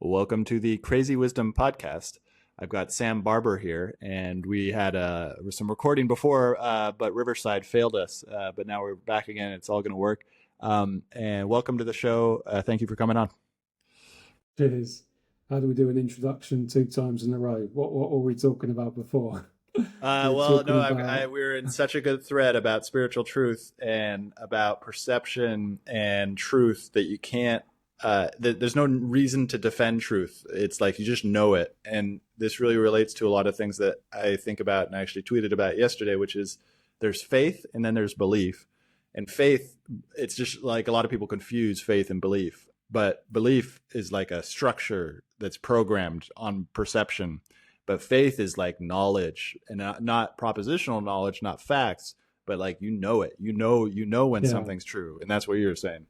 Welcome to the Crazy Wisdom Podcast. I've got Sam Barber here, and we had some recording before, but Riverside failed us. But now we're back again. It's all going to work. And welcome to the show. Thank you for coming on. Cheers. How do we do an introduction 2 times in a row? What were we talking about before? We were in such a good thread about spiritual truth and about perception and truth that you can't. There's no reason to defend truth. It's like you just know it. And this really relates to a lot of things that I think about and I actually tweeted about yesterday, which is there's faith and then there's belief. And faith, it's just like a lot of people confuse faith and belief. But belief is like a structure that's programmed on perception. But faith is like knowledge, and not propositional knowledge, not facts, but like you know it. You know when something's true. And that's what you're saying.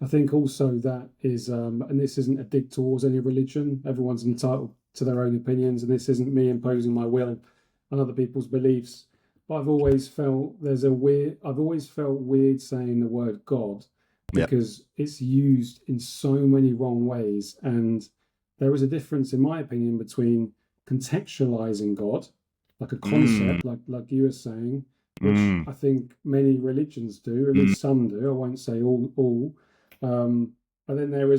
I think also that is, and this isn't a dig towards any religion. Everyone's entitled to their own opinions, and this isn't me imposing my will on other people's beliefs. But I've always felt weird saying the word God, because it's used in so many wrong ways. And there is a difference, in my opinion, between contextualizing God, like a concept, like you were saying, which I think many religions do, at least some do. I won't say all. But then there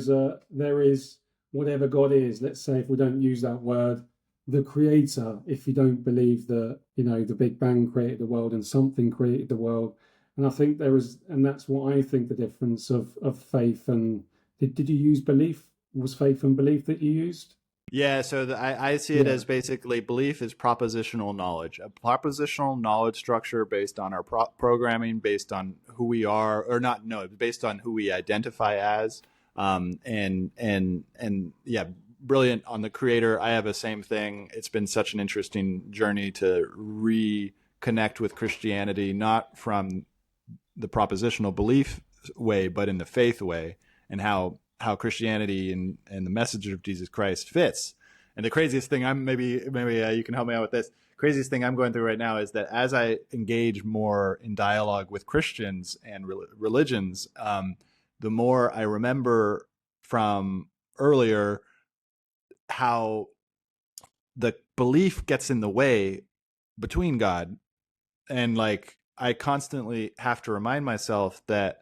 is whatever God is. Let's say, if we don't use that word, the creator, if you don't believe that, the Big Bang created the world and something created the world. And I think and that's what I think the difference of faith and, did you use belief? Was faith and belief that you used? Yeah, so I see it as basically belief is propositional knowledge, a propositional knowledge structure based on our programming, based on who we are, based on who we identify as, and brilliant on the creator. I have the same thing. It's been such an interesting journey to reconnect with Christianity, not from the propositional belief way, but in the faith way, and how Christianity and the message of Jesus Christ fits. And the craziest thing maybe you can help me out with this. Craziest thing I'm going through right now is that as I engage more in dialogue with Christians and religions, the more I remember from earlier how the belief gets in the way between God. And like, I constantly have to remind myself that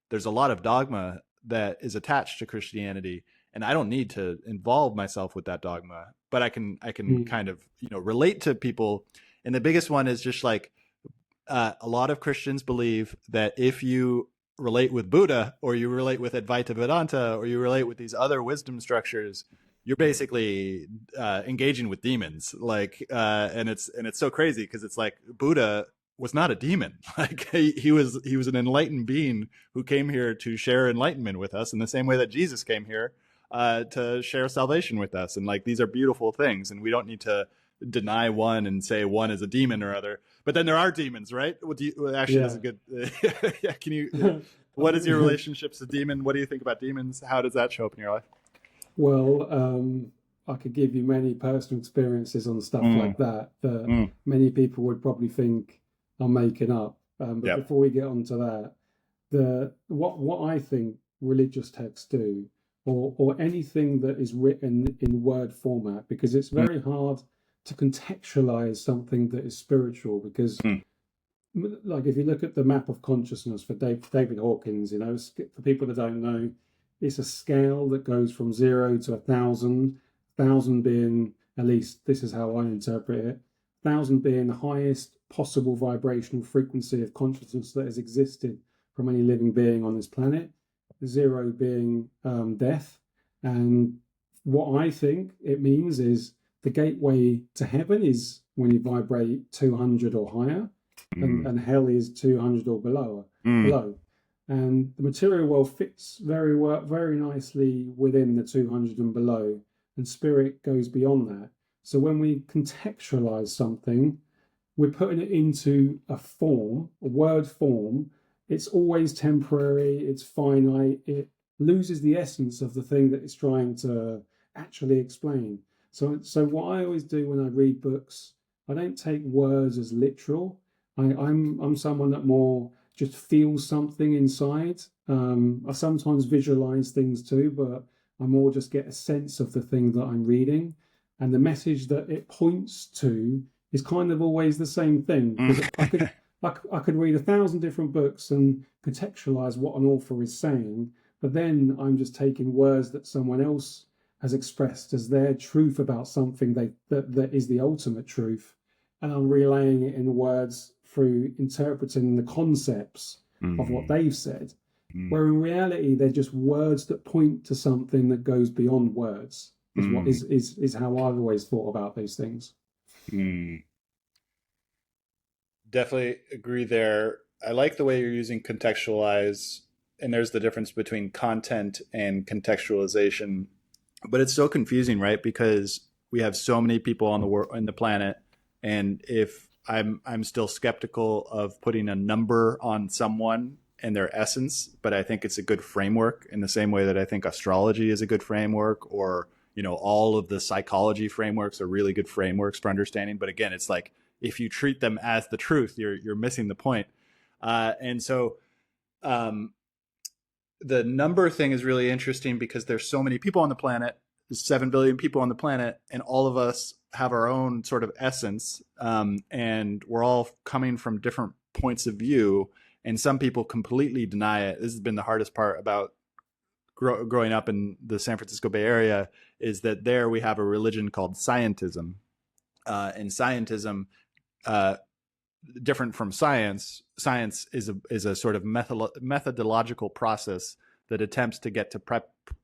there's a lot of dogma that is attached to Christianity, and I don't need to involve myself with that dogma, but I can kind of, relate to people. And the biggest one is just like, a lot of Christians believe that if you relate with Buddha, or you relate with Advaita Vedanta, or you relate with these other wisdom structures, you're basically engaging with demons. Like, and it's so crazy, because it's like Buddha was not a demon. Like he was an enlightened being who came here to share enlightenment with us in the same way that Jesus came here to share salvation with us. And like, these are beautiful things, and we don't need to deny one and say one is a demon or other. But then there are demons, right? That's a good. Can you? What is your relationship to demon? What do you think about demons? How does that show up in your life? Well, I could give you many personal experiences on stuff like that many people would probably think I'm making up. But before we get onto that, what I think religious texts do, or anything that is written in word format, because it's very hard to contextualize something that is spiritual, because like, if you look at the map of consciousness for David Hawkins, for people that don't know, it's a scale that goes from 0 to 1,000, 1,000 being, at least this is how I interpret it, 1,000 being the highest possible vibrational frequency of consciousness that has existed from any living being on this planet, 0 being death. And what I think it means is the gateway to heaven is when you vibrate 200 or higher, and hell is 200 or below. And the material world fits very nicely within the 200 and below, and spirit goes beyond that. So when we contextualize something, we're putting it into a word form. It's always temporary, it's finite, it loses the essence of the thing that it's trying to actually explain. So what I always do when I read books, I don't take words as literal. I'm someone that more just feels something inside. I sometimes visualize things too, but I more just get a sense of the thing that I'm reading, and the message that it points to is kind of always the same thing. Because I could read 1,000 different books and contextualize what an author is saying, but then I'm just taking words that someone else has expressed as their truth about something that is the ultimate truth, and I'm relaying it in words through interpreting the concepts of what they've said. Where in reality, they're just words that point to something that goes beyond words. Is how I've always thought about these things. Definitely agree there. I like the way you're using contextualize, and there's the difference between content and contextualization, but it's so confusing, right? Because we have so many people on the planet, and if I'm still skeptical of putting a number on someone and their essence, but I think it's a good framework in the same way that I think astrology is a good framework, or all of the psychology frameworks are really good frameworks for understanding. But again, it's like if you treat them as the truth, you're missing the point. And so the number thing is really interesting because there's so many people on the planet. There's 7 billion people on the planet, and all of us have our own sort of essence, and we're all coming from different points of view. And some people completely deny it. This has been the hardest part about growing up in the San Francisco Bay Area, is that there we have a religion called scientism. And scientism, different from science is a sort of methodological process that attempts to get to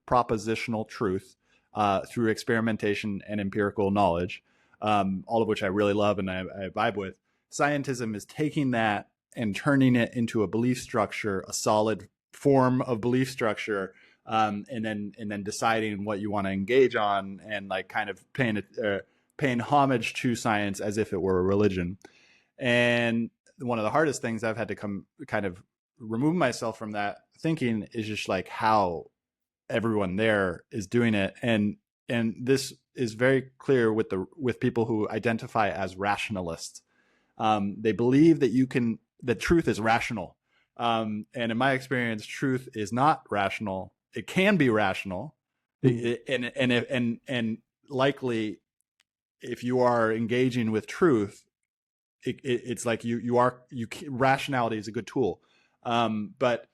propositional truth through experimentation and empirical knowledge, all of which I really love and I vibe with. Scientism is taking that and turning it into a belief structure, a solid form of belief structure, and then deciding what you want to engage on, and like kind of paying homage to science as if it were a religion. And one of the hardest things I've had to kind of remove myself from that thinking is just like how everyone there is doing it. And this is very clear with people who identify as rationalists. They believe that truth is rational. And in my experience, truth is not rational. It can be rational. And likely if you are engaging with truth, it's like rationality is a good tool. But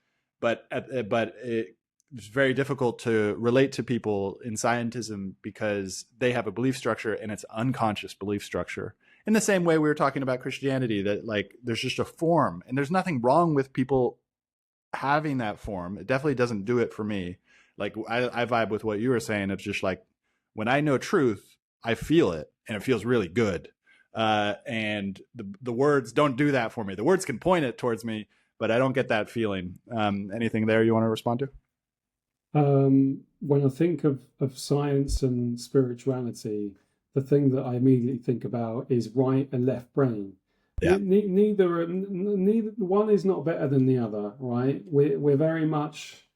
it's very difficult to relate to people in scientism because they have a belief structure and it's unconscious belief structure. In the same way we were talking about Christianity, that like there's just a form, and there's nothing wrong with people having that form. It definitely doesn't do it for me. Like I vibe with what you were saying. It's just like when I know truth, I feel it and it feels really good. And the words don't do that for me. The words can point it towards me, but I don't get that feeling. Anything there you want to respond to? When I think of science and spirituality, the thing that I immediately think about is right and left brain. Yeah. Neither one is not better than the other, right? We're very much,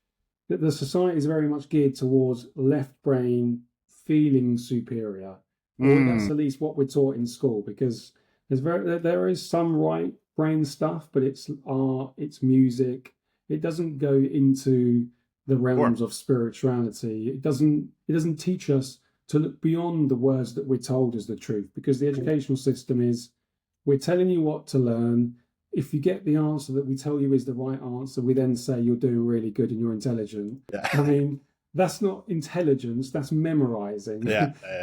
the society is very much geared towards left brain feeling superior. Or that's at least what we're taught in school, because there is some right brain stuff, but it's art, it's music. It doesn't go into the realms of spirituality. It doesn't teach us to look beyond the words that we're told as the truth, because the educational system is, we're telling you what to learn. If you get the answer that we tell you is the right answer, we then say you're doing really good and you're intelligent. Yeah. I mean, that's not intelligence, that's memorizing.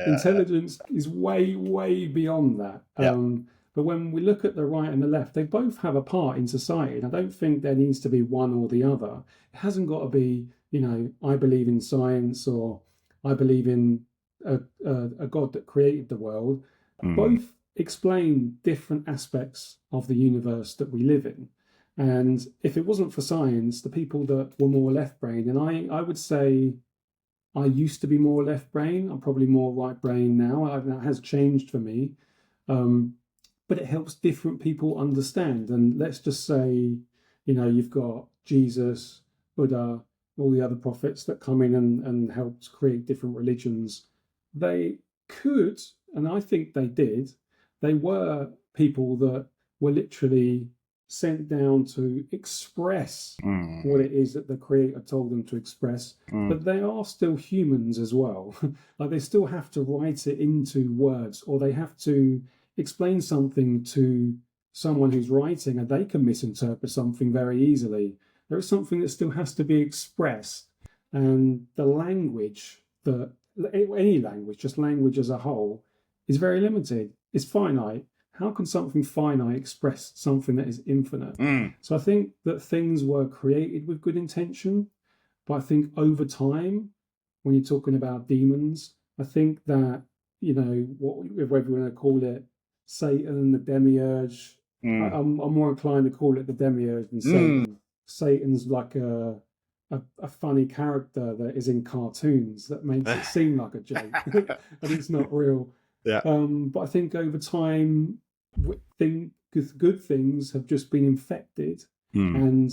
Intelligence is way, way beyond that. But when we look at the right and the left, they both have a part in society. And I don't think there needs to be one or the other. It hasn't got to be, I believe in science, or I believe in a God that created the world. Both explain different aspects of the universe that we live in. And if it wasn't for science, the people that were more left brain, and I would say I used to be more left brain, I'm probably more right brain now. That has changed for me. But it helps different people understand. And let's just say, you've got Jesus, Buddha, all the other prophets that come in and helped create different religions. They could, and I think they did, they were people that were literally sent down to express what it is that the creator told them to express, but they are still humans as well. Like, they still have to write it into words, or they have to explain something to someone who's writing, and they can misinterpret something very easily. There is something that still has to be expressed, and the language, any language, just language as a whole, is very limited. It's finite. How can something finite express something that is infinite? So I think that things were created with good intention, but I think over time, when you're talking about demons, I think that, whether you want to call it Satan, the Demiurge, I'm more inclined to call it the Demiurge than Satan. Satan's like a funny character that is in cartoons that makes it seem like a joke, and it's not real. Yeah. But I think over time, good things have just been infected, and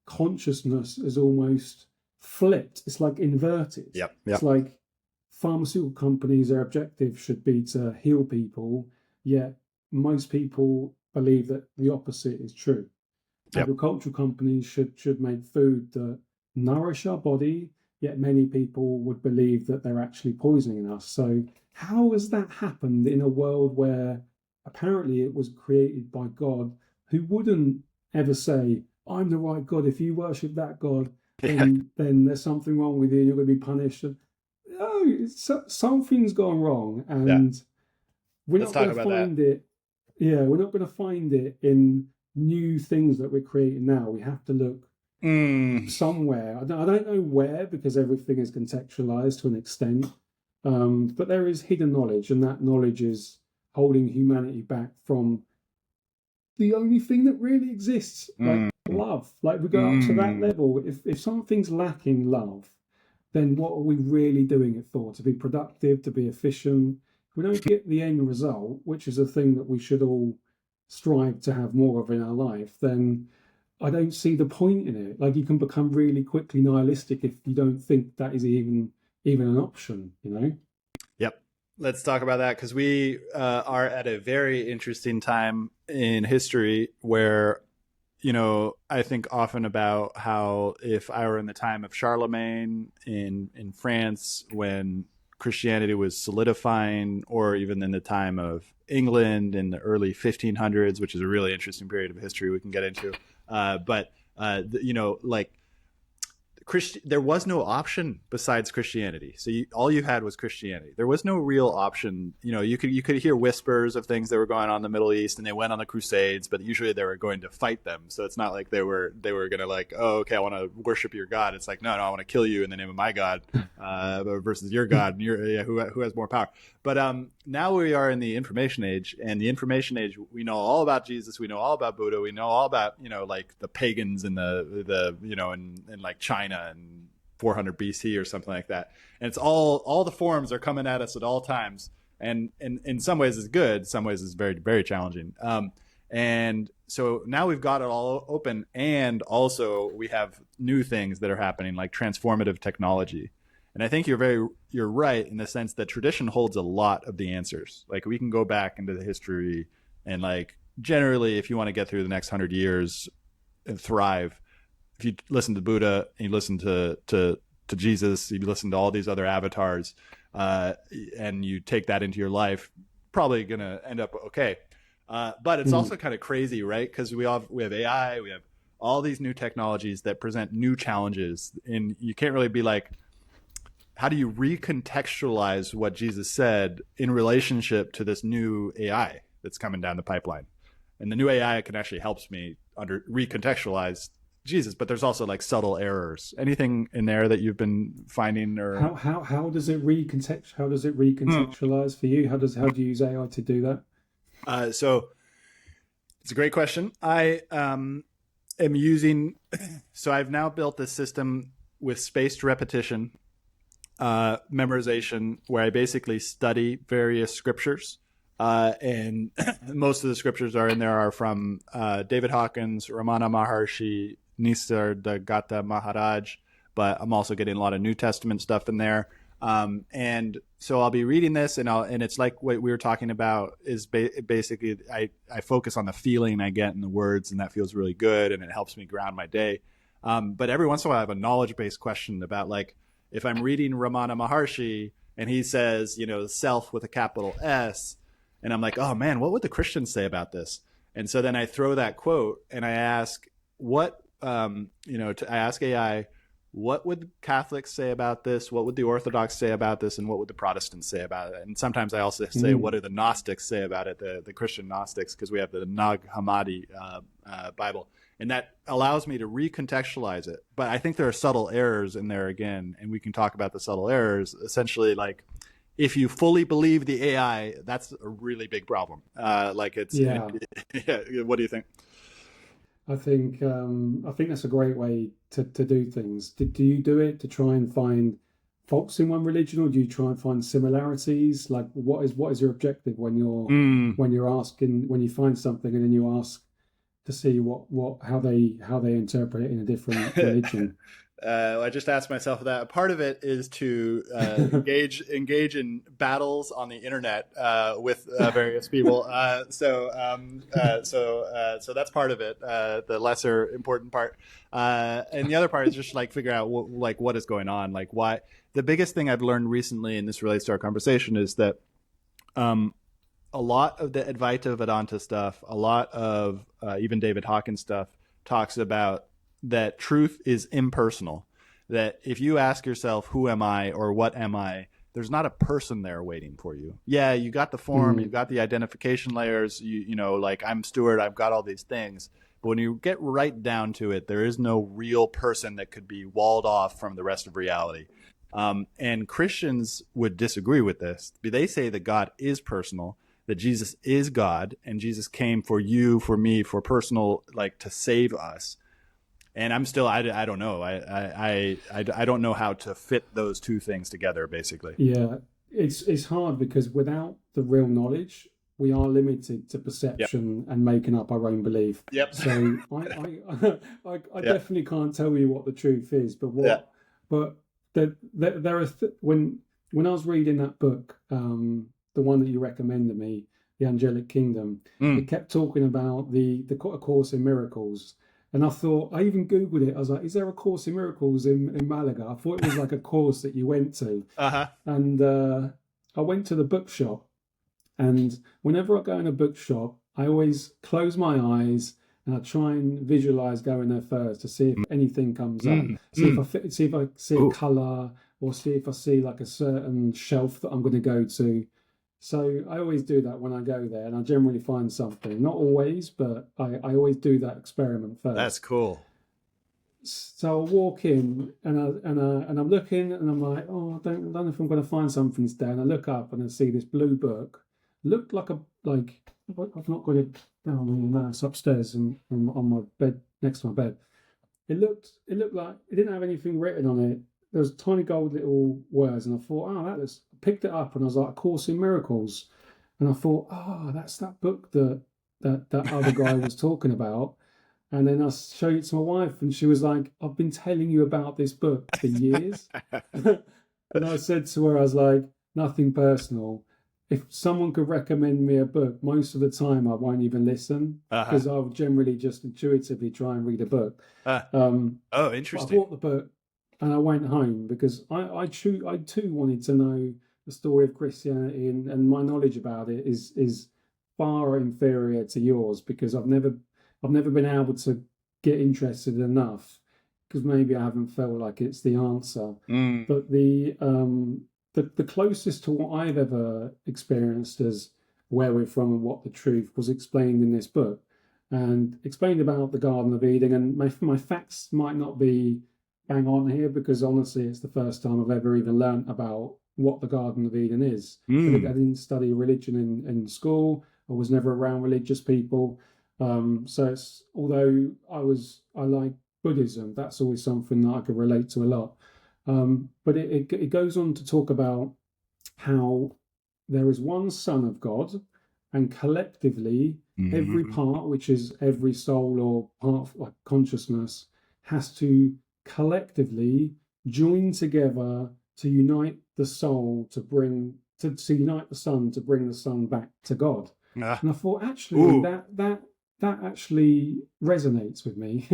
consciousness is almost flipped. It's like inverted. Yep. It's like pharmaceutical companies, their objective should be to heal people, yet most people believe that the opposite is true. Yep. Agricultural companies should make food that nourish our body, yet many people would believe that they're actually poisoning us. So how has that happened in a world where apparently it was created by God, who wouldn't ever say, I'm the right God, if you worship that God, then there's something wrong with you, you're going to be punished. No, something's gone wrong, and we're not going to find it. Yeah, we're not going to find it in new things that we're creating now. We have to look somewhere. I don't know where, because everything is contextualized to an extent. But there is hidden knowledge, and that knowledge is holding humanity back from the only thing that really exists, like love. Like, we go up to that level. If something's lacking love, then what are we really doing it for? To be productive, to be efficient? If we don't get the end result, which is a thing that we should all strive to have more of in our life, then I don't see the point in it. Like, you can become really quickly nihilistic if you don't think that is even an option, Yep. Let's talk about that, because we are at a very interesting time in history where, I think often about how if I were in the time of Charlemagne in France, when Christianity was solidifying, or even in the time of England in the early 1500s, which is a really interesting period of history we can get into. There was no option besides Christianity. So all you had was Christianity. There was no real option. You could hear whispers of things that were going on in the Middle East, and they went on the Crusades, but usually they were going to fight them. So it's not like they were going to like, oh, okay, I want to worship your God. It's like, no, I want to kill you in the name of my God, versus your God, who has more power. But now we are in the information age, and the information age, we know all about Jesus, we know all about Buddha, we know all about like the pagans in the in like China and 400 BC or something like that. And it's all the forms are coming at us at all times, and in some ways is good, some ways is very, very challenging. And so now we've got it all open, and also we have new things that are happening, like transformative technology. And I think you're right in the sense that tradition holds a lot of the answers. Like, we can go back into the history, and like generally, if you want to get through the next 100 years and thrive, if you listen to Buddha and you listen to Jesus, you listen to all these other avatars, and you take that into your life, probably going to end up okay. But it's also kind of crazy, right? Because we have AI, we have all these new technologies that present new challenges, and you can't really be like, how do you recontextualize what Jesus said in relationship to this new AI that's coming down the pipeline? And the new AI can actually helps me recontextualize Jesus, but there's also like subtle errors. Anything in there that you've been finding, or how does it recontextualize for you? How do you use AI to do that? So it's a great question. I am using. So I've now built this system with spaced repetition, memorization, where I basically study various scriptures, and most of the scriptures are in there are from David Hawkins, Ramana Maharshi, Nisargadatta Maharaj, but I'm also getting a lot of New Testament stuff in there. And so I'll be reading this, and it's like what we were talking about is basically I focus on the feeling I get in the words, and that feels really good, and it helps me ground my day. But every once in a while, I have a knowledge-based question about, like, if I'm reading Ramana Maharshi and he says, self with a capital S, and I'm like, oh man, what would the Christians say about this? And so then I throw that quote and I ask, I ask AI, what would Catholics say about this? What would the Orthodox say about this? And what would the Protestants say about it? And sometimes I also say, what do the Gnostics say about it? The Christian Gnostics, because we have the Nag Hammadi Bible. And that allows me to recontextualize it. But I think there are subtle errors in there again, and we can talk about the subtle errors. Essentially, like, if you fully believe the AI, that's a really big problem. What do you think? I think that's a great way to do things. Do you do it to try and find faults in one religion, or do you try and find similarities? Like, what is your objective when you find something and then you ask to see how they interpret it in a different religion? I just asked myself that. Part of it is to engage in battles on the internet with various people. So that's part of it, the lesser important part. And the other part is just like figure out what is going on, like why. The biggest thing I've learned recently, and this relates to our conversation, is that a lot of the Advaita Vedanta stuff, a lot of even David Hawkins stuff, talks about that truth is impersonal, that if you ask yourself, who am I or what am I, there's not a person there waiting for you. Yeah, you got the form, you've got the identification layers, like I'm Stewart, I've got all these things. But when you get right down to it, there is no real person that could be walled off from the rest of reality. And Christians would disagree with this. They say that God is personal, that Jesus is God, and Jesus came for you, for me, for personal, like to save us. And I'm still, I don't know. I don't know how to fit those two things together, basically. Yeah, it's hard because without the real knowledge, we are limited to perception and making up our own belief. Yep. So I definitely can't tell you what the truth is, but there are when I was reading that book, the one that you recommended me, The Angelic Kingdom, it kept talking about the Course in Miracles. And I thought, I even Googled it. I was like, is there a Course in Miracles in Malaga? I thought it was like a course that you went to. And I went to the bookshop. And whenever I go in a bookshop, I always close my eyes and I try and visualize going there first to see if anything comes up. See if I see a color, or see if I see like a certain shelf that I'm going to go to. So I always do that when I go there, and I generally find something. Not always, but I always do that experiment first. That's cool. So I walk in and I'm looking, and I'm like, oh, I don't know if I'm going to find something today. And I look up and I see this blue book. Looked like I've not got it down in the mass upstairs and on my bed, next to my bed. It looked like it didn't have anything written on it. There was tiny gold little words, and I thought, I picked it up, and I was like, A Course in Miracles, and I thought, that's that book that other guy was talking about. And then I showed it to my wife, and she was like, I've been telling you about this book for years. And I said to her, I was like, nothing personal. If someone could recommend me a book, most of the time I won't even listen, because I'll generally just intuitively try and read a book. Interesting. I bought the book and I went home because I too wanted to know the story of Christianity, and my knowledge about it is far inferior to yours, because I've never been able to get interested enough, because maybe I haven't felt like it's the answer. But the closest to what I've ever experienced as where we're from and what the truth was explained in this book, and explained about the Garden of Eden. And my facts might not be bang on here, because honestly, it's the first time I've ever even learned about what the Garden of Eden is. I didn't study religion in school. I was never around religious people. So it's, although I like Buddhism, that's always something that I could relate to a lot. But it goes on to talk about how there is one Son of God, and collectively every part, which is every soul or part of like consciousness, has to collectively join together to unite the soul to unite the sun to bring the sun back to God. And I thought, actually, that actually resonates with me.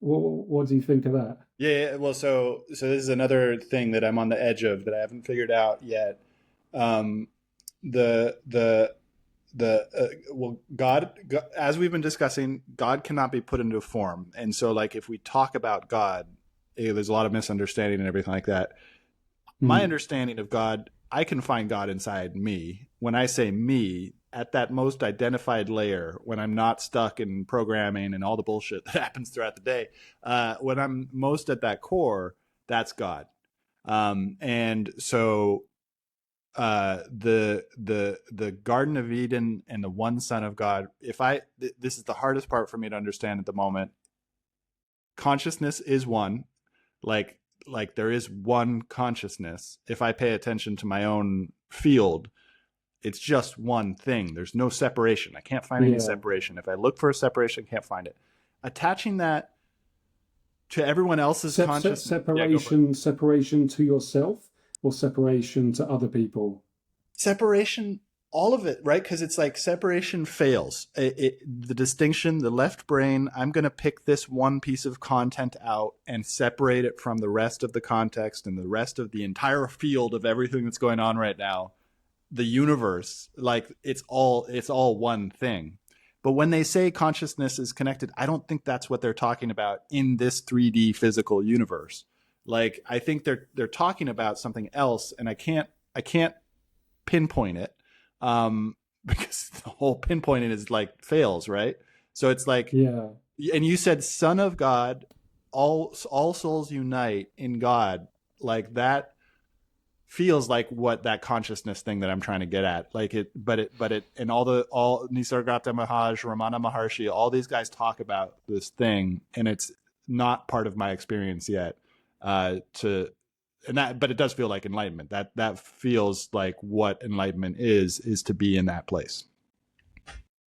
What do you think of that? Yeah, well, so this is another thing that I'm on the edge of that I haven't figured out yet. Well, God, as we've been discussing, God cannot be put into a form, and so like if we talk about God, there's a lot of misunderstanding and everything like that. My understanding of God, I can find God inside me. When I say me, at that most identified layer, when I'm not stuck in programming and all the bullshit that happens throughout the day, when I'm most at that core, that's God. And so the Garden of Eden and the one Son of God, this is the hardest part for me to understand at the moment. Consciousness is one, like there is one consciousness. If I pay attention to my own field, it's just one thing. There's no separation. I can't find any separation. If I look for a separation, I can't find it. Attaching that to everyone else's consciousness. Separation to yourself or separation to other people? Separation, all of it, right? Because it's like separation fails. The distinction, the left brain, I'm going to pick this one piece of content out and separate it from the rest of the context and the rest of the entire field of everything that's going on right now. The universe, like it's all one thing. But when they say consciousness is connected, I don't think that's what they're talking about in this 3D physical universe. Like I think they're talking about something else, and I can't pinpoint it because the whole pinpointing is like fails, right? So it's like, and you said Son of God, all souls unite in God, like that feels like what that consciousness thing that I'm trying to get at, like it, and all Nisargadatta Maharaj, Ramana Maharshi, all these guys talk about this thing, and it's not part of my experience yet. But it does feel like enlightenment. That feels like what enlightenment is to be in that place.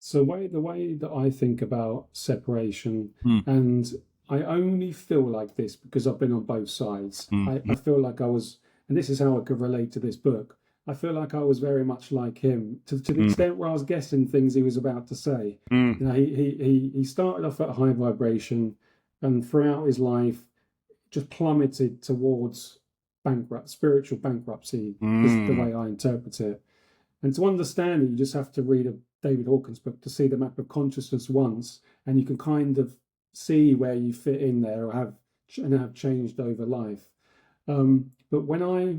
So the way that I think about separation, and I only feel like this because I've been on both sides. I feel like I was. And this is how I could relate to this book. I feel like I was very much like him to the extent where I was guessing things he was about to say. You know, he started off at a high vibration, and throughout his life, just plummeted towards spiritual bankruptcy. Is the way I interpret it. And to understand it, you just have to read a David Hawkins book to see the map of consciousness once, and you can kind of see where you fit in there or have changed over life. But when I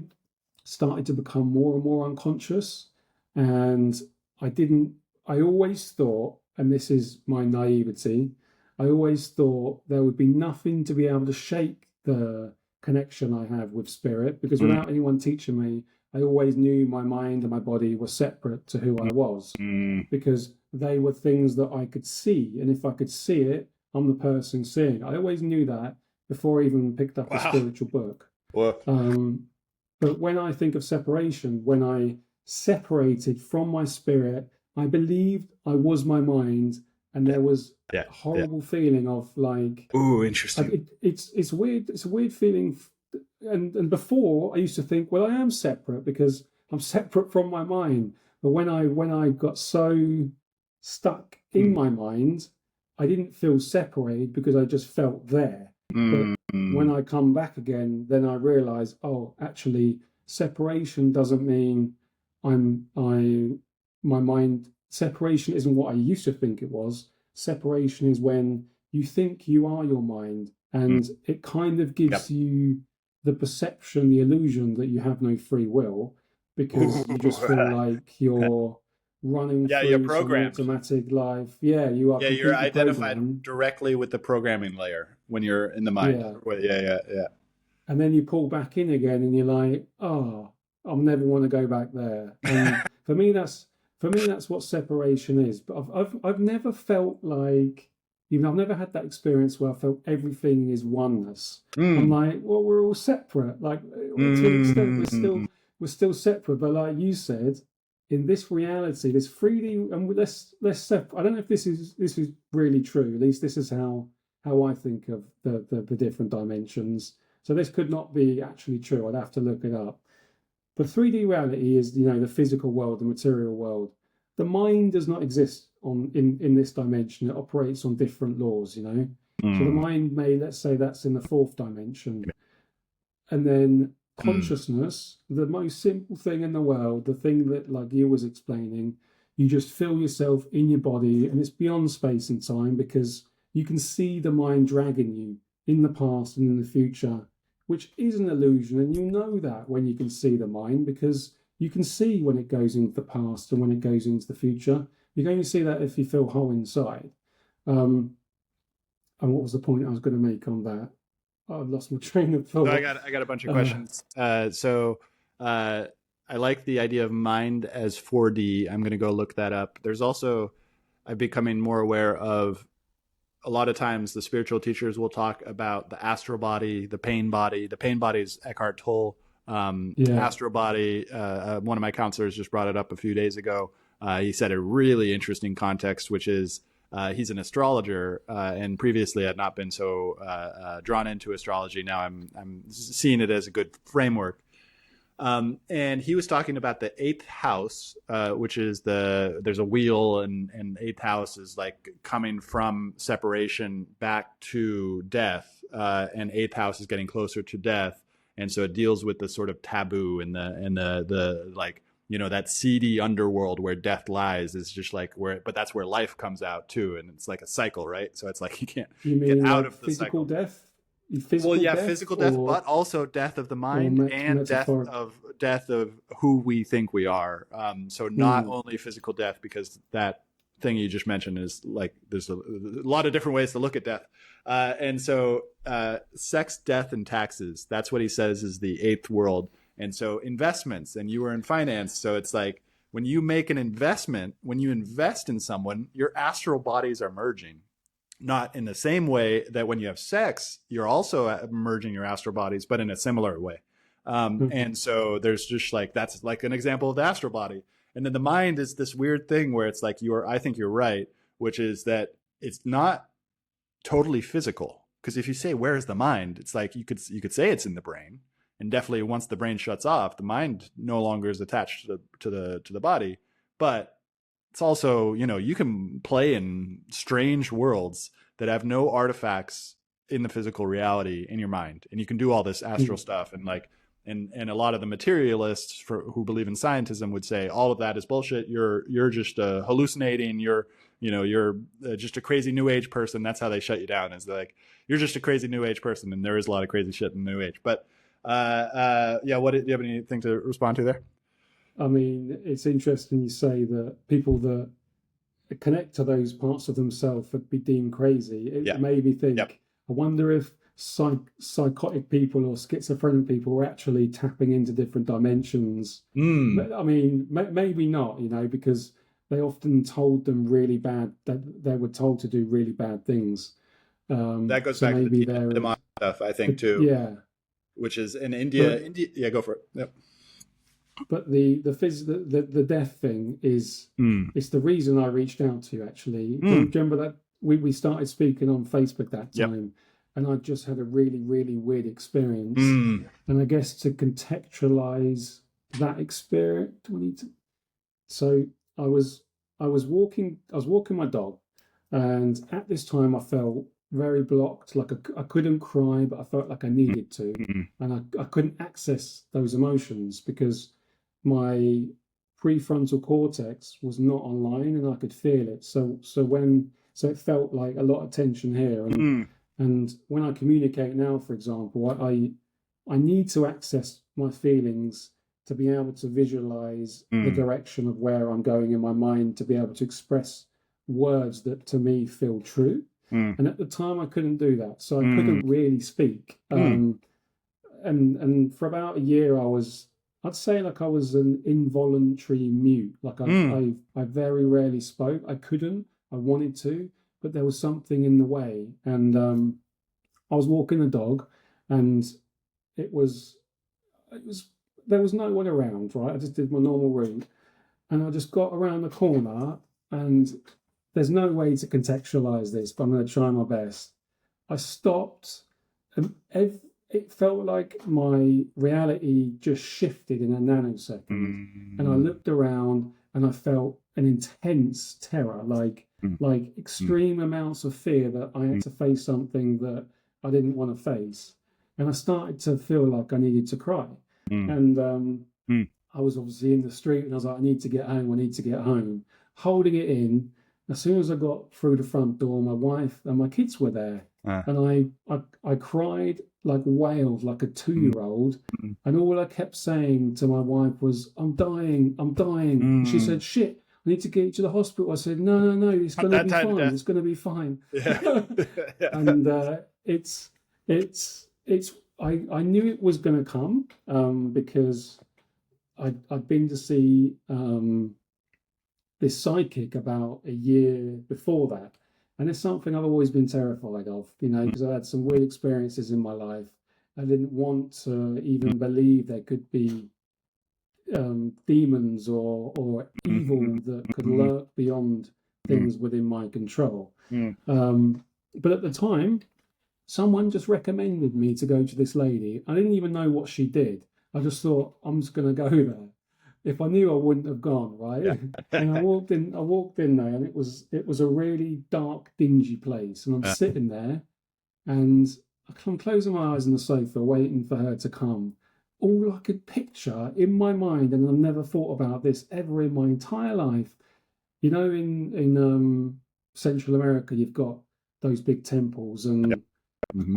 started to become more and more unconscious, and I always thought, and this is my naivety, I always thought there would be nothing to be able to shake the connection I have with spirit, because without anyone teaching me, I always knew my mind and my body were separate to who I was, because they were things that I could see. And if I could see it, I'm the person seeing it. I always knew that before I even picked up a spiritual book. But when I think of separation, when I separated from my spirit, I believed I was my mind, and there was a horrible feeling of like, interesting. It's weird. It's a weird feeling. And before I used to think, well, I am separate because I'm separate from my mind. But when I got so stuck in my mind, I didn't feel separated because I just felt there. But when I come back again, then I realize, oh, actually, separation doesn't mean my mind. Separation isn't what I used to think it was. Separation is when you think you are your mind, and it kind of gives you the perception, the illusion that you have no free will, because you just feel like you're running through some automatic life. Yeah, you are. Yeah, you're identified programmed directly with the programming layer when you're in the mind. Yeah. And then you pull back in again, and you're like, oh, I'll never want to go back there. And for me, that's what separation is. But I've never felt like, I've never had that experience where I felt everything is oneness. I'm like, well, we're all separate. Like to an extent, we're still separate. But like you said, in this reality, this 3D, and let's separate. I don't know if this is really true. At least this is how I think of the different dimensions. So this could not be actually true. I'd have to look it up. But 3D reality is, the physical world, the material world. The mind does not exist in this dimension. It operates on different laws, So the mind may, let's say that's in the fourth dimension. And then consciousness, the most simple thing in the world, the thing that, like you was explaining, you just feel yourself in your body, and it's beyond space and time, because you can see the mind dragging you in the past and in the future, which is an illusion. And you know that when you can see the mind, because you can see when it goes into the past and when it goes into the future. You can only see that if you feel whole inside. And what was the point I was going to make on that? Oh, I've lost my train of thought. No, I got a bunch of questions. I like the idea of mind as 4D. I'm going to go look that up. There's also, I'm becoming more aware of, a lot of times the spiritual teachers will talk about the astral body, the pain body. The pain body is Eckhart Tolle. Astral body, one of my counselors just brought it up a few days ago. He said a really interesting context, which is he's an astrologer, and previously had not been so drawn into astrology. Now I'm seeing it as a good framework. And he was talking about the eighth house, which is there's a wheel, and eighth house is like coming from separation back to death, and eighth house is getting closer to death. And so it deals with the sort of taboo and the like, that seedy underworld where death lies is just like but that's where life comes out too. And it's like a cycle, right? So it's like you can't get out of the physical cycle. Death? Physical death, but also death of the mind and death of who we think we are. So not only physical death, because that thing you just mentioned is like, there's a lot of different ways to look at death. And so sex, death, and taxes, that's what he says is the eighth world. And so investments, and you were in finance. So it's like when you make an investment, when you invest in someone, your astral bodies are merging. Not in the same way that when you have sex, you're also merging your astral bodies, but in a similar way. And so there's just like, that's like an example of the astral body. And then the mind is this weird thing where it's like, I think you're right, which is that it's not totally physical. Because if you say, where's the mind? It's like, you could say it's in the brain. And definitely once the brain shuts off, the mind no longer is attached to the body. But it's also, you can play in strange worlds that have no artifacts in the physical reality in your mind. And you can do all this astral stuff. And like, and a lot of the materialists who believe in scientism would say all of that is bullshit. You're just hallucinating. You're just a crazy new age person. That's how they shut you down, is like, you're just a crazy new age person. And there is a lot of crazy shit in new age. But do you have anything to respond to there? I mean, it's interesting you say that people that connect to those parts of themselves would be deemed crazy. It made me think, I wonder if psychotic people or schizophrenic people were actually tapping into different dimensions. I mean, maybe not, because they often told them really bad, that they were told to do really bad things. That goes back to the demonic stuff, I think, too. Yeah. Which is in India. Yeah, go for it. Yep. But the death thing is it's the reason I reached out to you, actually. Do you remember that we started speaking on Facebook that time, and I just had a really, really weird experience. And I guess to contextualize that experience, so I was walking my dog, and at this time I felt very blocked, like I couldn't cry, but I felt like I needed to, and I couldn't access those emotions because my prefrontal cortex was not online, and I could feel it. So it felt like a lot of tension here, and when I communicate now, for example, I need to access my feelings to be able to visualize the direction of where I'm going in my mind, to be able to express words that to me feel true. And at the time I couldn't do that, so I couldn't really speak. And for about a year I'd say like I was an involuntary mute. Like I very rarely spoke. I couldn't. I wanted to, but there was something in the way. And I was walking the dog, and there was no one around. Right, I just did my normal route, and I just got around the corner, and there's no way to contextualize this, but I'm going to try my best. I stopped, and it felt like my reality just shifted in a nanosecond. And I looked around and I felt an intense terror, like extreme amounts of fear that I had to face something that I didn't want to face. And I started to feel like I needed to cry. And I was obviously in the street and I was like, I need to get home, holding it in. As soon as I got through the front door, my wife and my kids were there. And I cried, like wailed like a 2-year-old. And all I kept saying to my wife was, I'm dying. And she said, shit, I need to get you to the hospital. I said, no, it's going to be fine. It's going to be fine. And I knew it was going to come because I'd been to see this psychic about a year before that. And it's something I've always been terrified of, because I had some weird experiences in my life. I didn't want to even believe there could be demons or evil that could lurk beyond things within my control. But at the time, someone just recommended me to go to this lady. I didn't even know what she did. I just thought, I'm just going to go there. If I knew, I wouldn't have gone, right? Yeah. And I walked in there, and it was a really dark, dingy place. And I'm sitting there, and I'm closing my eyes on the sofa, waiting for her to come. All I could picture in my mind, and I've never thought about this ever in my entire life. In Central America, you've got those big temples, and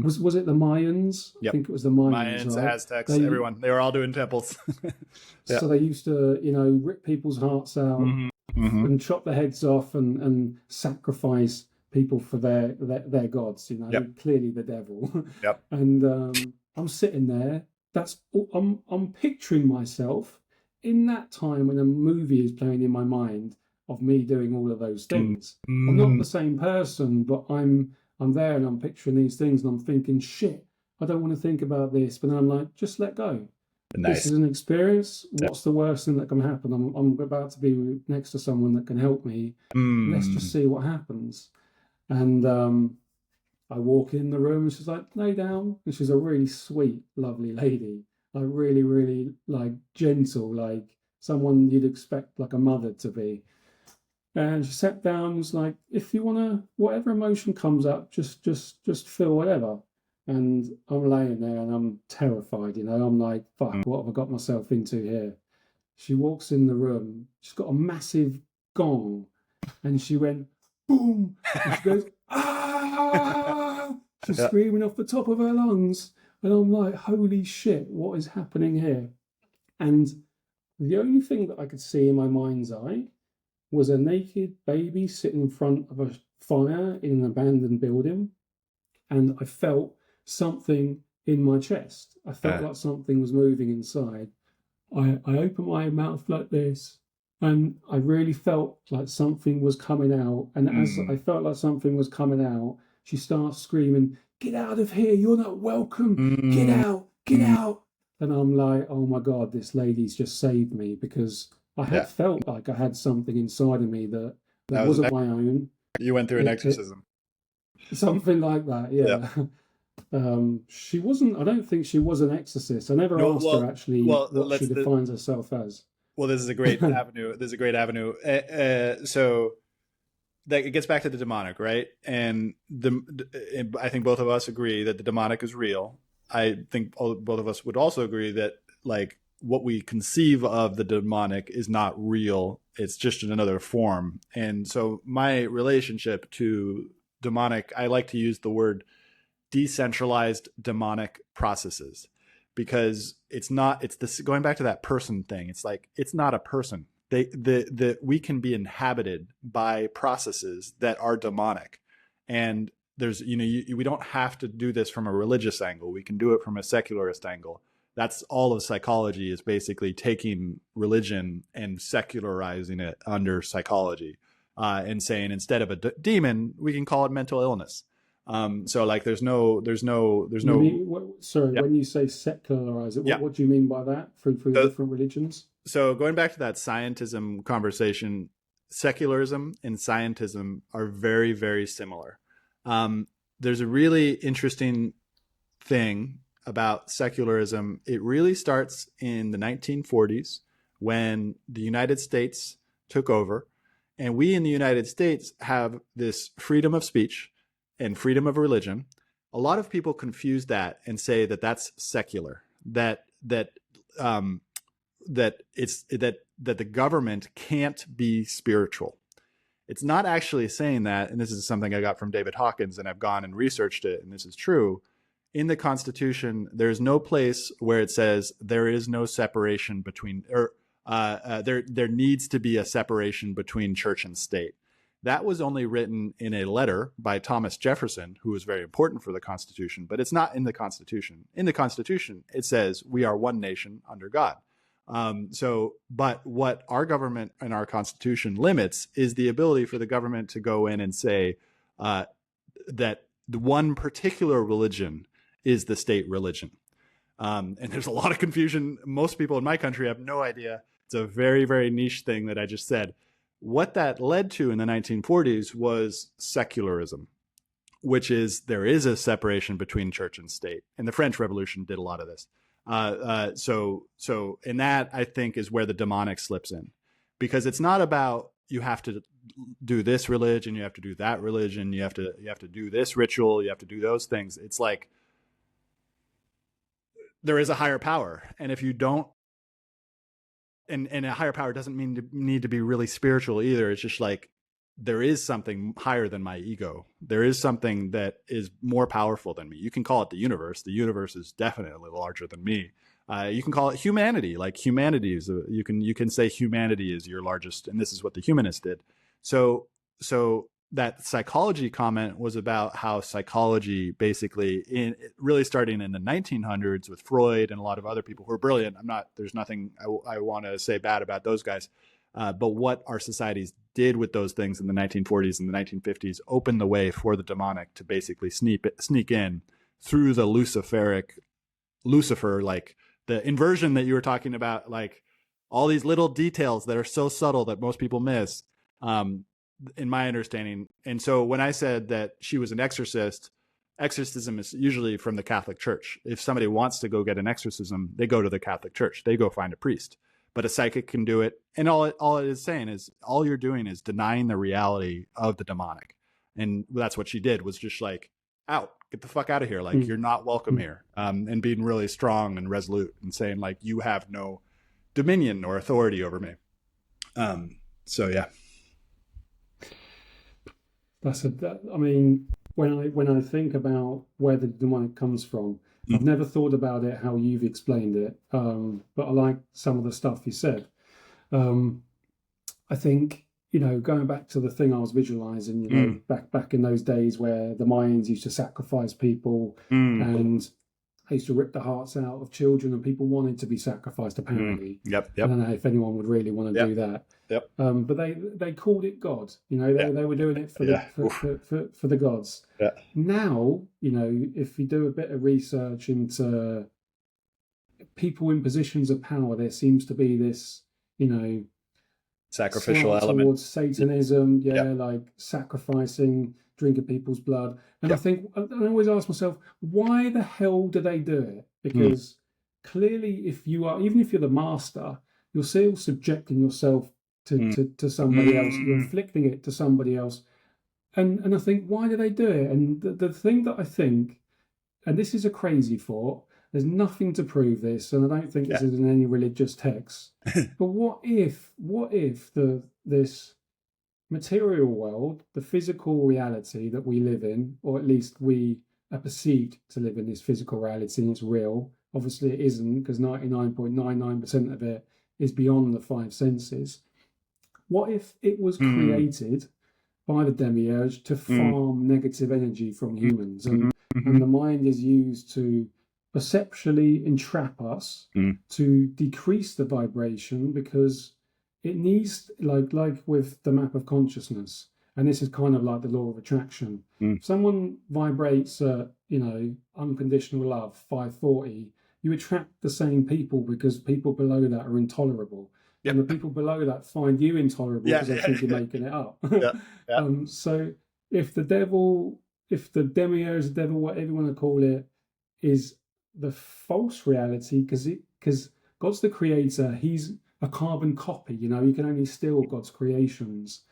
was it the Mayans? Yep. I think it was the Mayans, right? Aztecs, everyone. They were all doing temples. So they used to, rip people's hearts out and chop their heads off and sacrifice people for their gods. Clearly the devil. And I'm sitting there. I'm picturing myself in that time when a movie is playing in my mind of me doing all of those things. I'm not the same person, but I'm there and I'm picturing these things and I'm thinking, shit, I don't want to think about this. But then I'm like, just let go. Nice. This is an experience. What's the worst thing that can happen? I'm about to be next to someone that can help me. Let's just see what happens. And I walk in the room and she's like, lay down. And she's a really sweet, lovely lady. Like really, really like gentle, like someone you'd expect like a mother to be. And she sat down and was like, if you want to, whatever emotion comes up, just feel whatever. And I'm laying there and I'm terrified, I'm like, fuck, what have I got myself into here? She walks in the room, she's got a massive gong, and she went, boom, and she goes, ah! She's screaming off the top of her lungs. And I'm like, holy shit, what is happening here? And the only thing that I could see in my mind's eye was a naked baby sitting in front of a fire in an abandoned building. And I felt something in my chest. I felt like something was moving inside. I opened my mouth like this, and I really felt like something was coming out. And as I felt like something was coming out, she starts screaming, get out of here, you're not welcome, get out. And I'm like, oh my God, this lady's just saved me, because I had felt like I had something inside of me that wasn't my own. You went through an exorcism. Something like that, yeah. She wasn't, I don't think she was an exorcist. I never asked her actually what she defines herself as. Well, this is a great avenue. So that it gets back to the demonic, right? And I think both of us agree that the demonic is real. I think both of us would also agree that like what we conceive of the demonic is not real. It's just in another form. And so my relationship to demonic, I like to use the word decentralized demonic processes, because it's this going back to that person thing. It's like, it's not a person. We can be inhabited by processes that are demonic. And there's, we don't have to do this from a religious angle. We can do it from a secularist angle. That's all of psychology, is basically taking religion and secularizing it under psychology, and saying instead of a demon, we can call it mental illness. So like there's no. When you say secularize it, what do you mean by that through the different religions? So going back to that scientism conversation, secularism and scientism are very, very similar. There's a really interesting thing about secularism, it really starts in the 1940s when the United States took over. And we in the United States have this freedom of speech and freedom of religion. A lot of people confuse that and say that that's secular, that the government can't be spiritual. It's not actually saying that, and this is something I got from David Hawkins, and I've gone and researched it, and this is true. In the Constitution, there's no place where it says there is no separation between, or there needs to be a separation between church and state. That was only written in a letter by Thomas Jefferson, who was very important for the Constitution, but it's not in the Constitution. In the Constitution, it says we are one nation under God. But what our government and our Constitution limits is the ability for the government to go in and say that the one particular religion is the state religion. And there's a lot of confusion. Most people in my country have no idea. It's a very, very niche thing that I just said. What that led to in the 1940s was secularism, which is there is a separation between church and state. And the French Revolution did a lot of this. So in that, I think, is where the demonic slips in, because it's not about you have to do this religion, you have to do that religion, you have to do this ritual, you have to do those things. It's like there is a higher power, and if you don't, and a higher power doesn't need to be really spiritual either. It's just like there is something higher than my ego. There is something that is more powerful than me. You can call it the universe. The universe is definitely larger than me. You can call it humanity. Like humanity is, you can say humanity is your largest, and this is what the humanists did. So that psychology comment was about how psychology basically really starting in the 1900s with Freud and a lot of other people who are brilliant. There's nothing I want to say bad about those guys. But what our societies did with those things in the 1940s and the 1950s opened the way for the demonic to basically sneak in through the Lucifer, like the inversion that you were talking about, like all these little details that are so subtle that most people miss, in my understanding. And so when I said that she was an exorcist, exorcism is usually from the Catholic Church. If somebody wants to go get an exorcism, they go to the Catholic Church. They go find a priest. But a psychic can do it. And all it is saying is all you're doing is denying the reality of the demonic. And that's what she did, was just like, out, get the fuck out of here. Like, you're not welcome here. And being really strong and resolute and saying, like, you have no dominion or authority over me. So, yeah. I mean, when I think about where the demonic comes from, I've never thought about it how you've explained it, but I like some of the stuff you said. I think, going back to the thing I was visualizing, back in those days where the Mayans used to sacrifice people, and they used to rip the hearts out of children, and people wanted to be sacrificed, apparently. Yep. I don't know if anyone would really want to do that. Yep. But they called it God. They were doing it for the gods. Yeah. Now, if you do a bit of research into people in positions of power, there seems to be this, sacrificial element towards Satanism. Like sacrificing, drinking people's blood. And I think I always ask myself, why the hell do they do it? Because clearly, even if you're the master, you're still subjecting yourself to somebody else. You're inflicting it to somebody else. And I think, why do they do it? And the thing that I think, and this is a crazy thought, there's nothing to prove this, and I don't think this is in any religious text. But what if this material world, the physical reality that we live in, or at least we are perceived to live in this physical reality, and it's real. Obviously it isn't, because 99.99% of it is beyond the five senses. What if it was created by the Demiurge to farm negative energy from humans, and the mind is used to perceptually entrap us to decrease the vibration, because it needs, like with the map of consciousness, and this is kind of like the law of attraction. If someone vibrates at, unconditional love 540, you attract the same people, because people below that are intolerable. And the people below that find you intolerable because they think you're making it up. So if the devil, if the Demiurge, the devil, whatever you want to call it, is the false reality, because God's the creator, he's a carbon copy, you can only steal God's creations.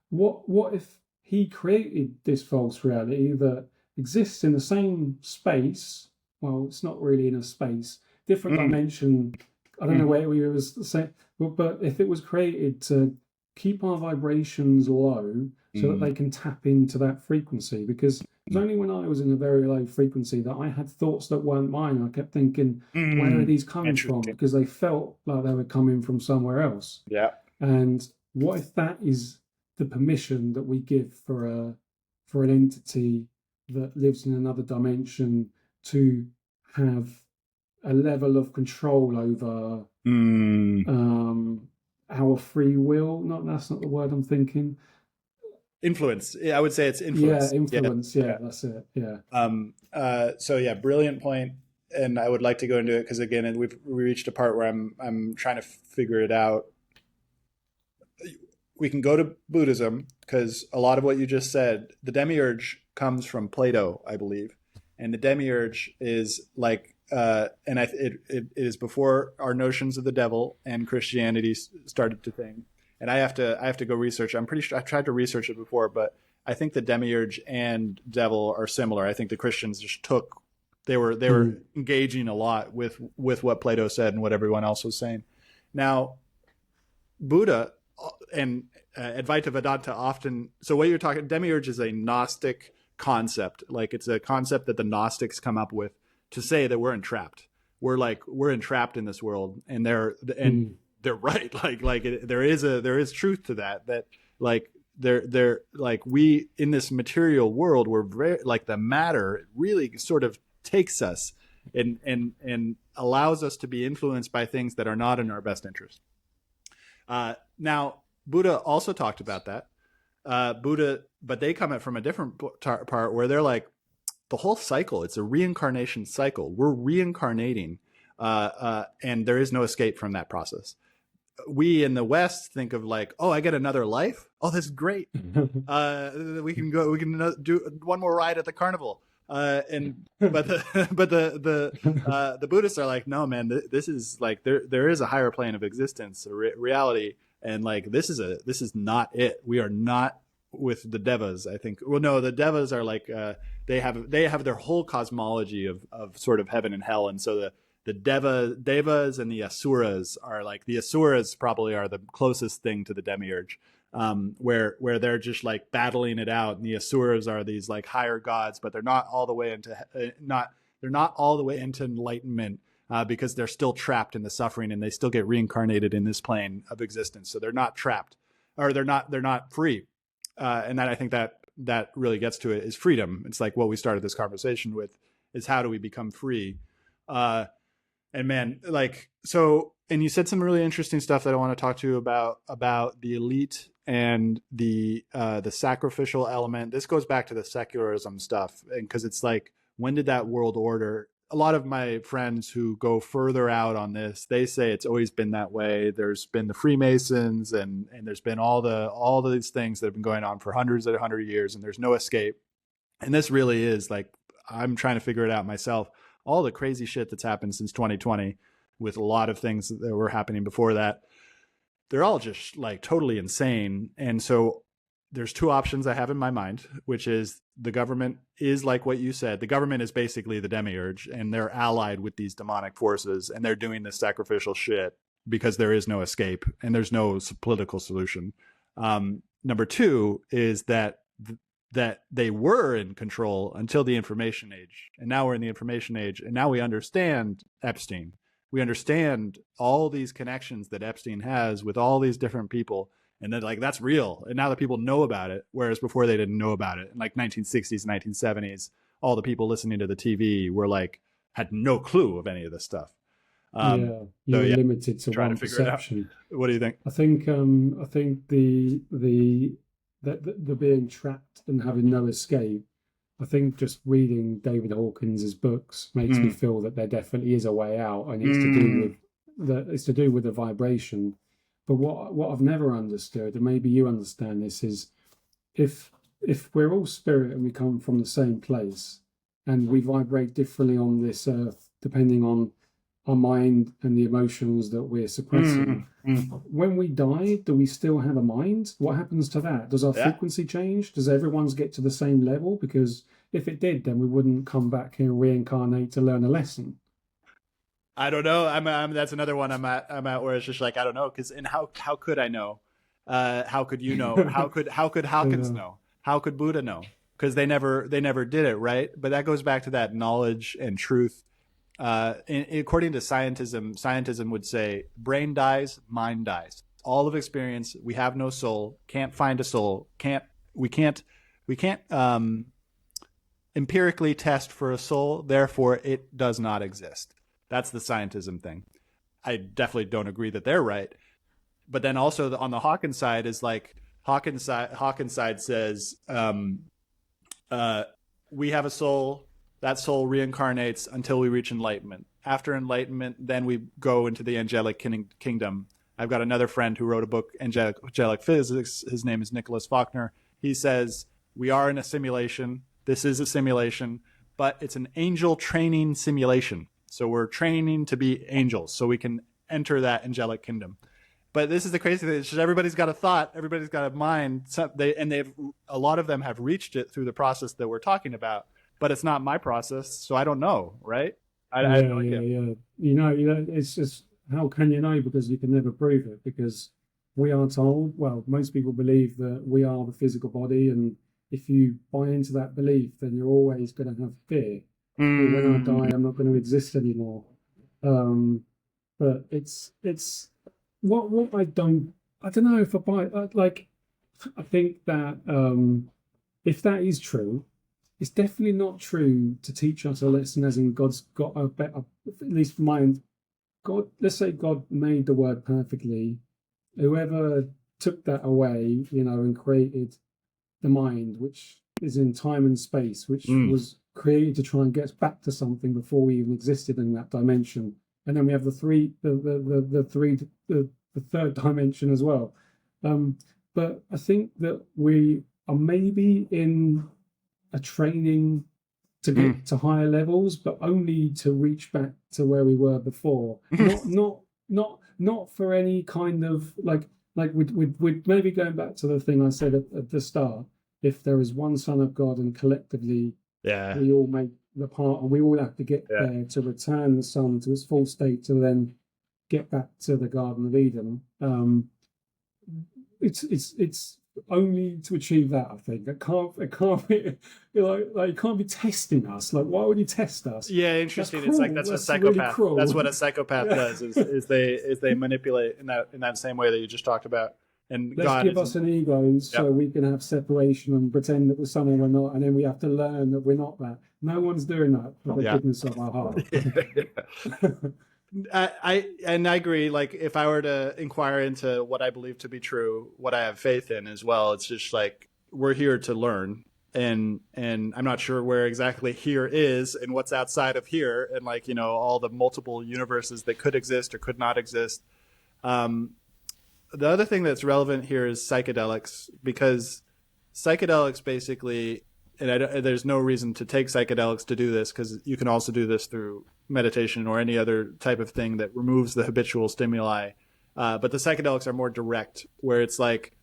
What if he created this false reality that exists in the same space? Well, it's not really in a space, different dimension. I don't know where we was saying, but if it was created to keep our vibrations low so that they can tap into that frequency, because it was only when I was in a very low frequency that I had thoughts that weren't mine. I kept thinking, where are these coming from? Because they felt like they were coming from somewhere else. Yeah. And what if that is the permission that we give for an entity that lives in another dimension to have a level of control over our free will? That's not the word I'm thinking. Influence. Yeah, I would say it's influence. Yeah, influence. Yeah, that's it. Yeah. So yeah, brilliant point. And I would like to go into it because again, we reached a part where I'm trying to figure it out. We can go to Buddhism because a lot of what you just said, the Demiurge comes from Plato, I believe, and the Demiurge is like, it is before our notions of the devil and Christianity started to thing. And I have to go research. I'm pretty sure I've tried to research it before, but I think the Demiurge and devil are similar. I think the Christians just they were engaging a lot with what Plato said and what everyone else was saying. Now, Buddha and Advaita Vedanta often. So what you're talking, Demiurge is a Gnostic concept. Like it's a concept that the Gnostics come up with to say that we're entrapped. We're entrapped in this world, and they're right. There is truth to that. That like they're like we in this material world, we're very like the matter really sort of takes us and allows us to be influenced by things that are not in our best interest. Now, Buddha also talked about that. But they come at from a different part where they're like, the whole cycle, it's a reincarnation cycle. We're reincarnating, and there is no escape from that process. We in the West think of like, oh, I get another life. Oh, that's great. We can do one more ride at the carnival. But the Buddhists are like, no, man, this is like there is a higher plane of existence, a reality, and like this is not it. We are not with the devas. I think. Well, no, the devas are like they have their whole cosmology of sort of heaven and hell, and so the devas and the asuras are like, the asuras probably are the closest thing to the demiurge. Where they're just like battling it out, and the asuras are these like higher gods, but they're not all the way into enlightenment because they're still trapped in the suffering, and they still get reincarnated in this plane of existence. So they're not trapped, or they're not free. And that I think that really gets to it is freedom. It's like what we started this conversation with is how do we become free? And man, like so. And you said some really interesting stuff that I want to talk to you about the elite and the sacrificial element. This goes back to the secularism stuff, and because it's like, when did that world order? A lot of my friends who go further out on this, they say it's always been that way. There's been the Freemasons, and there's been all these things that have been going on for hundreds of years, and there's no escape. And this really is like, I'm trying to figure it out myself. All the crazy shit that's happened since 2020. With a lot of things that were happening before that, they're all just like totally insane. And so there's two options I have in my mind, which is the government is like what you said. The government is basically the demiurge, and they're allied with these demonic forces, and they're doing this sacrificial shit because there is no escape and there's no political solution. Number two is that they were in control until the information age. And now we're in the information age, and now we understand Epstein. We understand all these connections that Epstein has with all these different people, and then like that's real. And now that people know about it, whereas before they didn't know about it. In like 1960s, 1970s, all the people listening to the TV were like had no clue of any of this stuff. You're limited to one perception. What do you think? I think the being trapped and having no escape. I think just reading David Hawkins' books makes me feel that there definitely is a way out, and it's to do with the vibration. But what I've never understood, and maybe you understand this, is if we're all spirit and we come from the same place, and we vibrate differently on this earth depending on our mind and the emotions that we're suppressing. When we die, do we still have a mind? What happens to that? Does our frequency change? Does everyone's get to the same level? Because if it did, then we wouldn't come back here and reincarnate to learn a lesson. I don't know. I'm that's another one I'm at where it's just like, I don't know, because how could I know? How could you know? How could Hawkins know? How could Buddha know? Because they never did it, right? But that goes back to that knowledge and truth. According to scientism would say brain dies, mind dies. All of experience, we have no soul, can't find a soul, we can't empirically test for a soul, therefore it does not exist. That's the scientism thing. I definitely don't agree that they're right. But then also on the Hawkins side is like Hawkins side says we have a soul. That soul reincarnates until we reach enlightenment. After enlightenment, then we go into the angelic kingdom. I've got another friend who wrote a book, Angelic Physics. His name is Nicholas Faulkner. He says, we are in a simulation. This is a simulation, but it's an angel training simulation. So we're training to be angels so we can enter that angelic kingdom. But this is the crazy thing. It's just everybody's got a thought. Everybody's got a mind. A lot of them have reached it through the process that we're talking about. But it's not my process, so I don't know, right? I have no idea. You know, it's just, how can you know? Because you can never prove it. Because we are told, well, most people believe that we are the physical body, and if you buy into that belief, then you're always going to have fear. When I die, I'm not going to exist anymore. But it's what I don't know if I buy. I think that if that is true. It's definitely not true to teach us a lesson as in God's got a better, at least for mine, God, let's say God made the word perfectly. Whoever took that away, and created the mind, which is in time and space, which was created to try and get us back to something before we even existed in that dimension. And then we have the third dimension as well. But I think that we are maybe in a training to get to higher levels, but only to reach back to where we were before. Not for any kind of like we'd maybe going back to the thing I said at the start. If there is one Son of God and collectively we all make the part, and we all have to get there to return the Son to its full state to then get back to the Garden of Eden. It's only to achieve that, I think. It can't be like it can't be testing us. Like, why would you test us? Yeah, interesting. It's like that's a psychopath. Really, that's what a psychopath does. Is they manipulate in that same way that you just talked about. And let's God give us an ego so we can have separation and pretend that we're someone we're not, and then we have to learn that we're not that. No one's doing that for the goodness of our heart. I agree. Like, if I were to inquire into what I believe to be true, what I have faith in as well, it's just like we're here to learn, and I'm not sure where exactly here is and what's outside of here, and all the multiple universes that could exist or could not exist. The other thing that's relevant here is psychedelics, because psychedelics basically, and there's no reason to take psychedelics to do this, because you can also do this through meditation or any other type of thing that removes the habitual stimuli. But the psychedelics are more direct, where it's like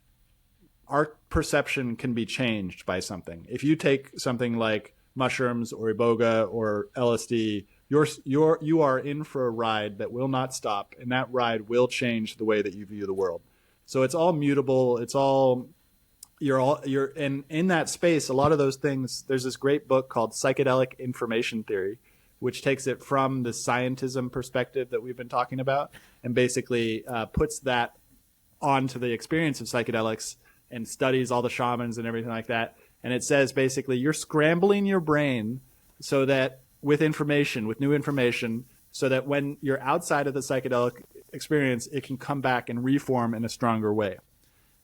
our perception can be changed by something. If you take something like mushrooms or iboga or LSD, you are in for a ride that will not stop, and that ride will change the way that you view the world. So it's all mutable. It's all you're in that space. A lot of those things. There's this great book called Psychedelic Information Theory, which takes it from the scientism perspective that we've been talking about, and basically puts that onto the experience of psychedelics and studies all the shamans and everything like that. And it says basically you're scrambling your brain so that with new information, so that when you're outside of the psychedelic experience, it can come back and reform in a stronger way.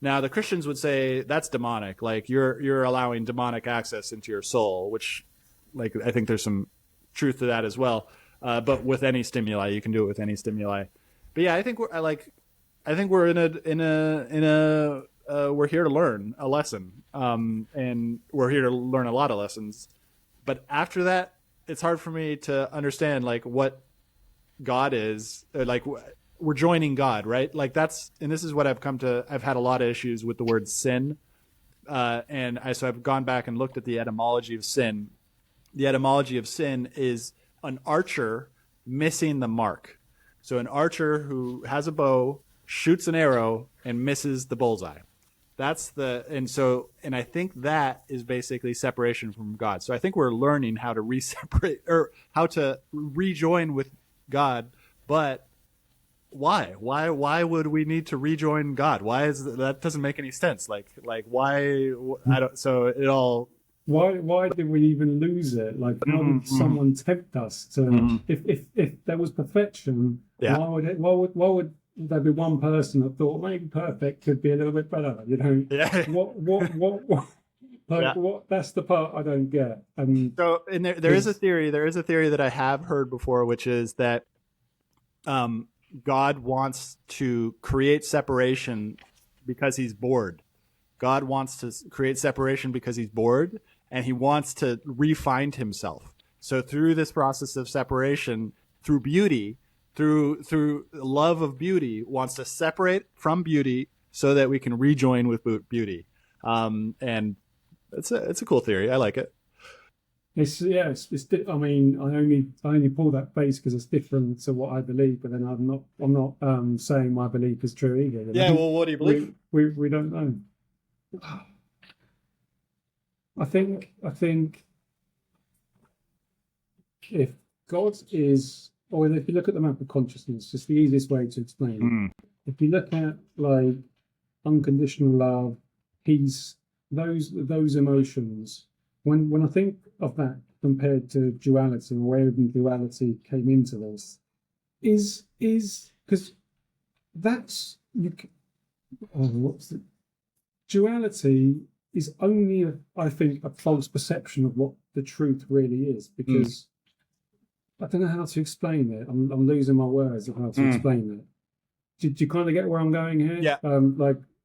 Now, the Christians would say that's demonic. Like you're allowing demonic access into your soul, which, like, I think there's some truth to that as well. But with any stimuli, you can do it with any stimuli. But yeah, I think we're we're here to learn a lesson, and we're here to learn a lot of lessons. But after that, it's hard for me to understand like what God is, like we're joining God, right? Like and this is what I've had a lot of issues with the word sin. So I've gone back and looked at the etymology of sin. The etymology of sin is an archer missing the mark. So an archer who has a bow, shoots an arrow, and misses the bullseye. And I think that is basically separation from God. So I think we're learning how to re-separate or how to rejoin with God, but why? Why would we need to rejoin God? That doesn't make any sense. Like why? I don't. So it all. Why did we even lose it? Like, how did someone tempt us to? If there was perfection, why would there be one person that thought maybe perfect could be a little bit better? You know, what? What? That's the part I don't get. And there is a theory. There is a theory that I have heard before, which is that God wants to create separation because he's bored. God wants to create separation because he's bored, and he wants to re-find himself. So through this process of separation, through beauty, through love of beauty, wants to separate from beauty so that we can rejoin with beauty. And it's a cool theory. I like it. I mean, I only pull that base because it's different to what I believe, but then I'm not saying my belief is true either. Yeah. Well, what do you believe? We don't know. I think if God is, or if you look at the map of consciousness, just the easiest way to explain it. If you look at like unconditional love, peace, those emotions, when I think of that compared to duality, and where even duality came into this, is because that's duality is only, I think, a false perception of what the truth really is, because I don't know how to explain it. I'm losing my words of how to explain it. Do you kind of get where I'm going here? Yeah.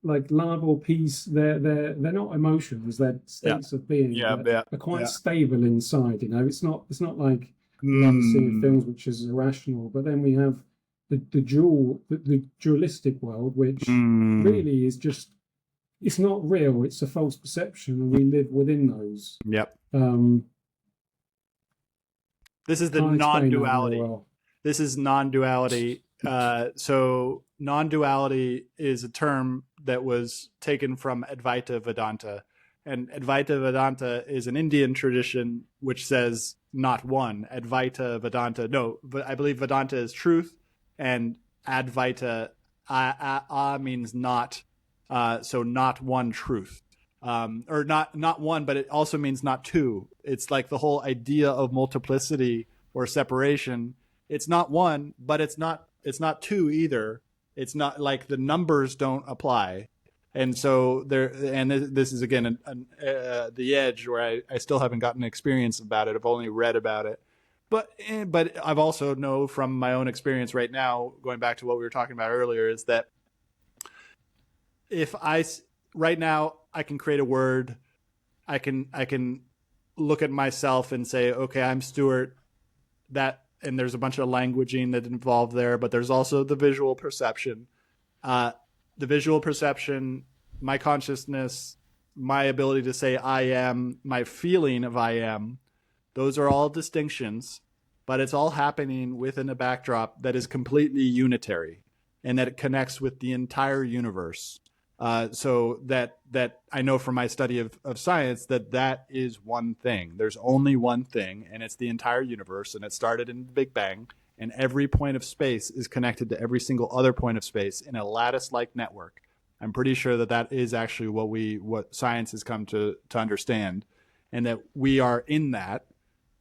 Like love or peace, they're not emotions, they're states of being. They're quite stable inside. You know, it's not like we see in films, which is irrational. But then we have the dualistic world, which really is just, it's not real. It's a false perception, and we live within those. Yep. This is the non-duality. This is non-duality. So non-duality is a term that was taken from Advaita Vedanta. And Advaita Vedanta is an Indian tradition which says not one. Advaita Vedanta, no, I believe Vedanta is truth, and Advaita, means not, so not one truth. Or not one, but it also means not two. It's like the whole idea of multiplicity or separation. It's not one, but it's not two either. It's not like the numbers don't apply. And so this is again the edge where I still haven't gotten experience about it. I've only read about it, but I've also know from my own experience right now, going back to what we were talking about earlier, is that if right now I can create a word, I can look at myself and say, okay, I'm Stewart, and there's a bunch of languaging that involved there, but there's also the visual perception. The visual perception, my consciousness, my ability to say I am, my feeling of I am, those are all distinctions, but it's all happening within a backdrop that is completely unitary and that it connects with the entire universe. So that I know from my study of science that is one thing. There's only one thing, and it's the entire universe, and it started in the Big Bang, and every point of space is connected to every single other point of space in a lattice-like network. I'm pretty sure that is actually what science has come to understand, and that we are in that,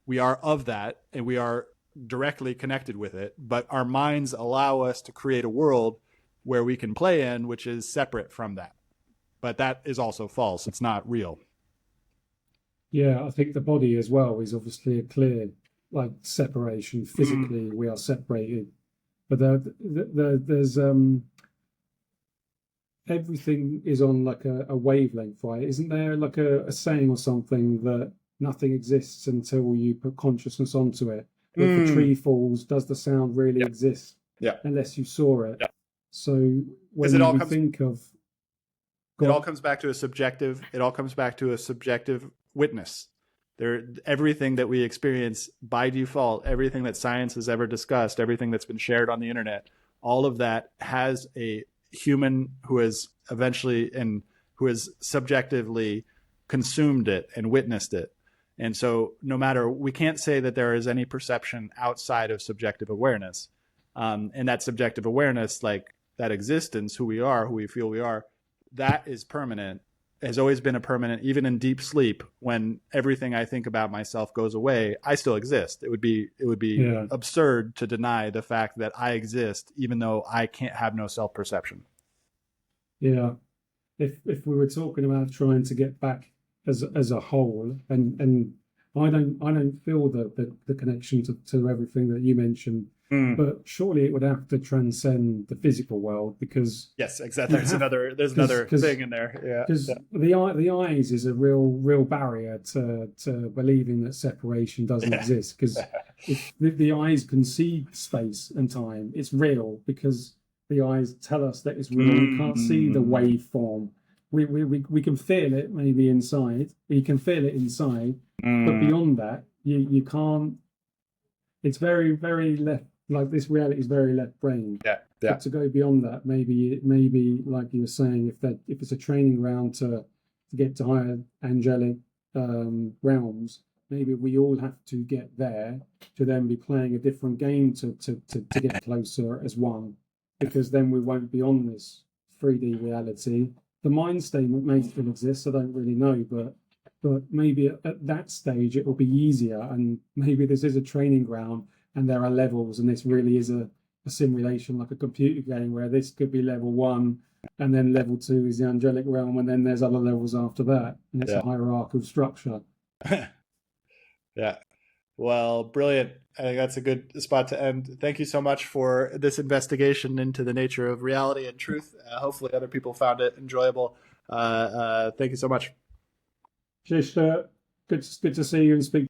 we are of that, and we are directly connected with it, but our minds allow us to create a world where we can play in, which is separate from that. But that is also false. It's not real. Yeah, I think the body as well is obviously a clear like separation. Physically, we are separated. But there's everything is on like a wavelength, right? Isn't there like a saying or something that nothing exists until you put consciousness onto it. If a tree falls, does the sound really exist? Unless you saw it. So when we think of, it all comes back to a subjective. It all comes back to a subjective witness. Everything that we experience by default, everything that science has ever discussed, everything that's been shared on the internet, all of that has a human who has eventually and who has subjectively consumed it and witnessed it. And so no matter, we can't say that there is any perception outside of subjective awareness. And that subjective awareness, like that existence, who we are, who we feel we are, that is permanent, has always been a permanent, even in deep sleep, when everything I think about myself goes away, I still exist. It would be absurd to deny the fact that I exist, even though I can't have no self-perception. Yeah. If we were talking about trying to get back as a whole, and I don't feel the connection to everything that you mentioned, but surely it would have to transcend the physical world, because yes, exactly. There's another thing in there. Yeah, because the eyes is a real barrier to believing that separation doesn't exist. Because if the eyes can see space and time, it's real, because the eyes tell us that it's real. We can't see the waveform. We can feel it maybe inside. You can feel it inside, but beyond that, you can't. It's very, very left. Like, this reality is very left brain. Yeah. But to go beyond that, maybe like you were saying, if it's a training ground to get to higher angelic realms, maybe we all have to get there to then be playing a different game to get closer as one, because then we won't be on this 3D reality. The mind state may still exist. I don't really know, but maybe at that stage it will be easier, and maybe this is a training ground. And there are levels, and this really is a simulation, like a computer game, where this could be level 1, and then level 2 is the angelic realm, and then there's other levels after that, and it's a hierarchical structure. Yeah. Well, brilliant. I think that's a good spot to end. Thank you so much for this investigation into the nature of reality and truth. Hopefully other people found it enjoyable. Thank you so much. Cheers, Stewart. Good to see you and speak